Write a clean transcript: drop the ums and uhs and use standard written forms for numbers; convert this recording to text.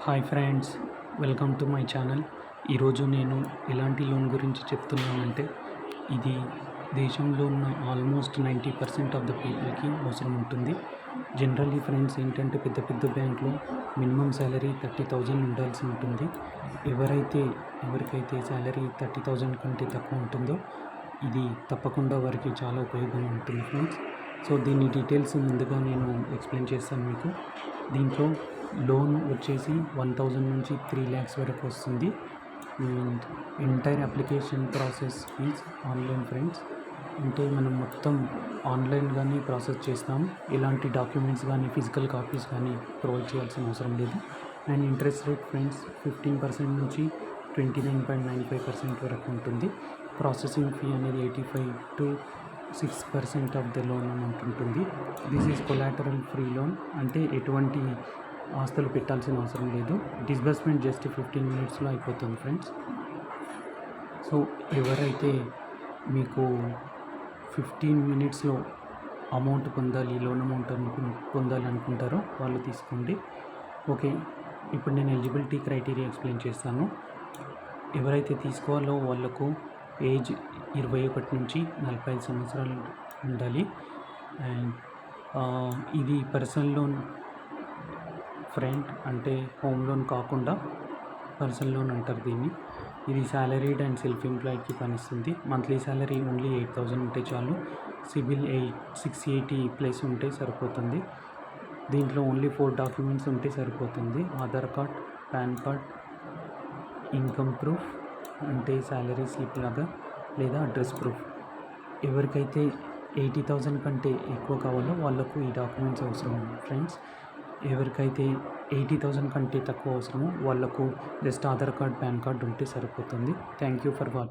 Hi friends, welcome to my channel. ఈరోజు నేను ఎలాంటి లోన్ గురించి చెప్తున్నానంటే, ఇది దేశంలో ఉన్న ఆల్మోస్ట్ 90% ఆఫ్ ద పీపుల్కి అవసరం ఉంటుంది. జనరల్లీ ఫ్రెండ్స్ ఏంటంటే, పెద్ద పెద్ద బ్యాంక్లో మినిమం శాలరీ 30,000 ఉండాల్సి ఉంటుంది. ఎవరికైతే శాలరీ 30,000 కంటే తక్కువ ఉంటుందో ఇది తప్పకుండా వారికి చాలా ఉపయోగంగా ఉంటుంది ఫ్రెండ్స్. సో దీని డీటెయిల్స్ ముందుగా నేను ఎక్స్ప్లెయిన్ చేస్తాను మీకు. దీంట్లో లోన్ వచ్చేసి 1,000 నుంచి 3 lakhs వరకు వస్తుంది. And entire application process is online friends. అంటే మనం మొత్తం ఆన్లైన్గానే ప్రాసెస్ చేస్తాం. ఎలాంటి డాక్యుమెంట్స్ కానీ ఫిజికల్ కాపీస్ కానీ ప్రొవైడ్ చేయాల్సిన అవసరం లేదు. అండ్ ఇంట్రెస్ట్ రేట్ ఫ్రెండ్స్ 15% నుంచి 29.95% వరకు ఉంటుంది. ప్రాసెసింగ్ ఫీ అనేది 85 to 6% of the loan amount ఉంటుంది. This is collateral free loan, అంటే ఎటువంటి ఆస్తులు పెట్టాల్సిన అవసరం లేదు. డిస్బర్స్మెంట్ జస్ట్ 15 minutesలో అయిపోతుంది ఫ్రెండ్స్. సో ఎవరైతే మీకు 15 minutesలో అమౌంట్ పొందాలి, లోన్ అమౌంట్ పొందాలి అనుకుంటారో వాళ్ళు తీసుకోండి. ఓకే, ఇప్పుడు నేను ఎలిజిబిలిటీ క్రైటీరియా ఎక్స్ప్లెయిన్ చేస్తాను. ఎవరైతే తీసుకోవాలో వాళ్ళకు ఏజ్ 21 నుంచి 45 సంవత్సరాలు ఉండాలి. అండ్ ఇది పర్సనల్ లోన్ ఫ్రెండ్, అంటే హోమ్ లోన్ కాకుండా పర్సనల్ లోన్ అంటారు దీన్ని. ఇది సాలరీడ్ అండ్ సెల్ఫ్ ఎంప్లాయిడ్కి పనిస్తుంది. మంత్లీ శాలరీ ఓన్లీ 8,000 ఉంటే చాలు. సిబిల్ 680+ ఉంటే సరిపోతుంది. దీంట్లో ఓన్లీ 4 డాక్యుమెంట్స్ ఉంటే సరిపోతుంది. Aadhaar card, pan card, income proof అంటే శాలరీ స్లిప్ లాగా, లేదా అడ్రస్ ప్రూఫ్. ఎవరికైతే 80,000 కంటే ఎక్కువ కావాలో వాళ్ళకు ఈ డాక్యుమెంట్స్ అవసరం ఫ్రెండ్స్. ఎవరికైతే 80,000 కంటే తక్కువ అవసరమో వాళ్ళకు just Aadhaar card, pan card ఉంటే సరిపోతుంది. Thank you for watching.